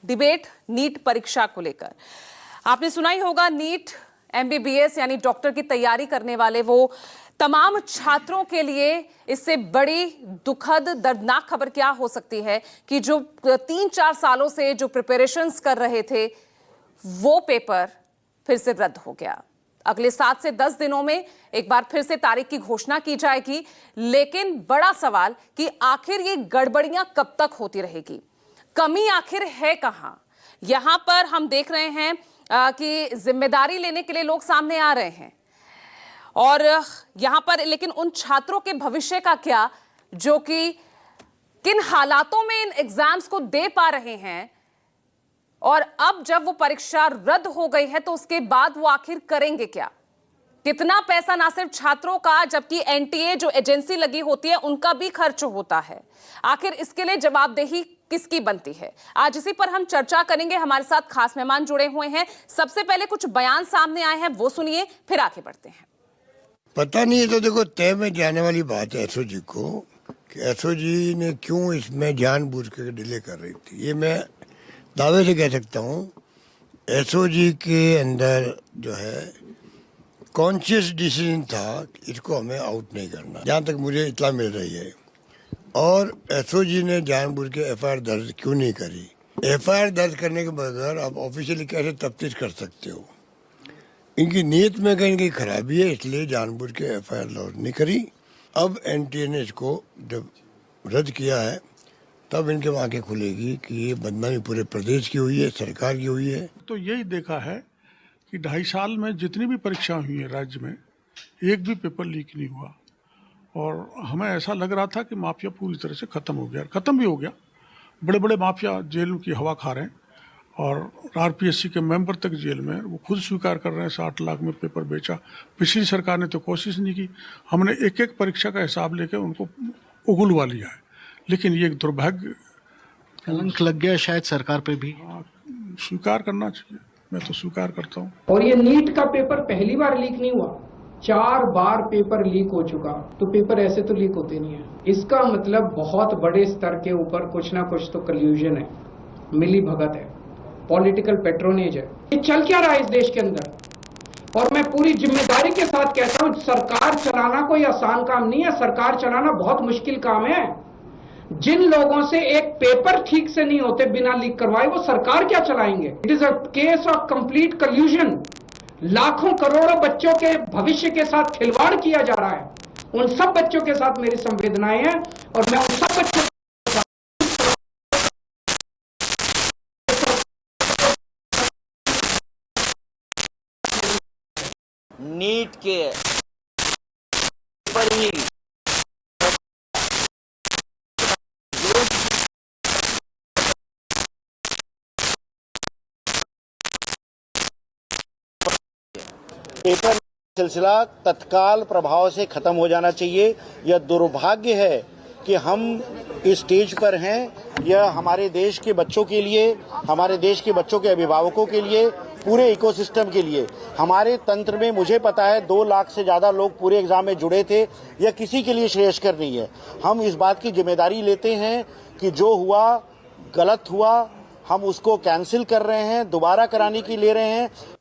Debate NEET परीक्षा को लेकर। आपने सुना ही होगा, नीट एमबीबीएस यानी डॉक्टर की तैयारी करने वाले वो तमाम छात्रों के लिए इससे बड़ी दुखद दर्दनाक खबर क्या हो सकती है कि जो 3-4 सालों से जो प्रिपरेशंस कर रहे थे वो पेपर फिर से रद्द हो गया। अगले 7 से 10 दिनों में एक बार फिर से तारीख की घोषणा की जाएगी, लेकिन बड़ा सवाल कि आखिर ये गड़बड़ियां कब तक होती रहेगी, कमी आखिर है कहां। यहां पर हम देख रहे हैं कि जिम्मेदारी लेने के लिए लोग सामने आ रहे हैं और यहां पर लेकिन उन छात्रों के भविष्य का क्या जो कि किन हालातों में इन एग्जाम्स को दे पा रहे हैं, और अब जब वो परीक्षा रद्द हो गई है तो उसके बाद वो आखिर करेंगे क्या। कितना पैसा ना सिर्फ छात्रों का, जबकि एनटीए जो एजेंसी लगी होती है उनका भी खर्च होता है। आखिर इसके लिए जवाबदेही किसकी बनती है, आज इसी पर हम चर्चा करेंगे। हमारे साथ खास मेहमान जुड़े हुए हैं। सबसे पहले कुछ बयान सामने आए हैं, वो सुनिए, फिर आगे बढ़ते हैं। पता नहीं, तो देखो तय में जाने वाली बात है एसओजी को कि एसओजी ने क्यों इसमें जानबूझ कर डिले कर रही थी। ये मैं दावे से कह सकता हूँ एसओजी के अंदर जो है कॉन्शियस डिसीजन था कि इसको हमें आउट नहीं करना, जहाँ तक मुझे इत्तला मिल रही है। और एसओजी ने जानबूझ के एफआईआर दर्ज क्यों नहीं करी। एफआईआर दर्ज करने के बगैर आप ऑफिशियली कैसे तफ्तीश कर सकते हो। इनकी नीयत में कहीं कहीं खराबी है, इसलिए जानबूझ के एफआईआर लॉन्च नहीं करी। अब एनटीए ने इसको जब रद्द किया है तब इनके आंखें खुलेगी कि ये बदनामी पूरे प्रदेश की हुई है, सरकार की हुई है। तो यही देखा है कि 2.5 साल में जितनी भी परीक्षा हुई है राज्य में, एक भी पेपर लीक नहीं हुआ और हमें ऐसा लग रहा था कि माफिया पूरी तरह से खत्म हो गया। खत्म भी हो गया। बड़े बड़े माफिया जेल की हवा खा रहे हैं और आरपीएससी के मेंबर तक जेल में। वो खुद स्वीकार कर रहे हैं 60 लाख में पेपर बेचा। पिछली सरकार ने तो कोशिश नहीं की। हमने एक एक परीक्षा का हिसाब लेकर उनको उगलवा लिया है। लेकिन ये एक दुर्भाग्य, कलंक लग गया शायद सरकार पे भी। स्वीकार करना चाहिए, मैं तो स्वीकार करता हूँ। और ये नीट का पेपर पहली बार लीक नहीं हुआ, 4 बार पेपर लीक हो चुका। तो पेपर ऐसे तो लीक होते नहीं है। इसका मतलब बहुत बड़े स्तर के ऊपर कुछ ना कुछ तो कल्यूजन है, मिली भगत है, पॉलिटिकल पेट्रोनेज है। ये चल क्या रहा है इस देश के अंदर। और मैं पूरी जिम्मेदारी के साथ कहता हूं, सरकार चलाना कोई आसान काम नहीं है। सरकार चलाना बहुत मुश्किल काम है। जिन लोगों से एक पेपर ठीक से नहीं होते बिना लीक करवाए, वो सरकार क्या चलाएंगे। It is a case of complete कल्यूजन। लाखों करोड़ों बच्चों के भविष्य के साथ खिलवाड़ किया जा रहा है। उन सब बच्चों के साथ मेरी संवेदनाएं हैं और मैं उन सब बच्चों नीट के पर ही पेपर सिलसिला तत्काल प्रभाव से खत्म हो जाना चाहिए। यह दुर्भाग्य है कि हम इस स्टेज पर हैं। यह हमारे देश के बच्चों के लिए, हमारे देश के बच्चों के अभिभावकों के लिए, पूरे इकोसिस्टम के लिए, हमारे तंत्र में मुझे पता है 2 लाख से ज्यादा लोग पूरे एग्जाम में जुड़े थे। यह किसी के लिए श्रेयस्कर नहीं है। हम इस बात की जिम्मेदारी लेते हैं कि जो हुआ गलत हुआ, हम उसको कैंसिल कर रहे हैं, दोबारा कराने की ले रहे हैं।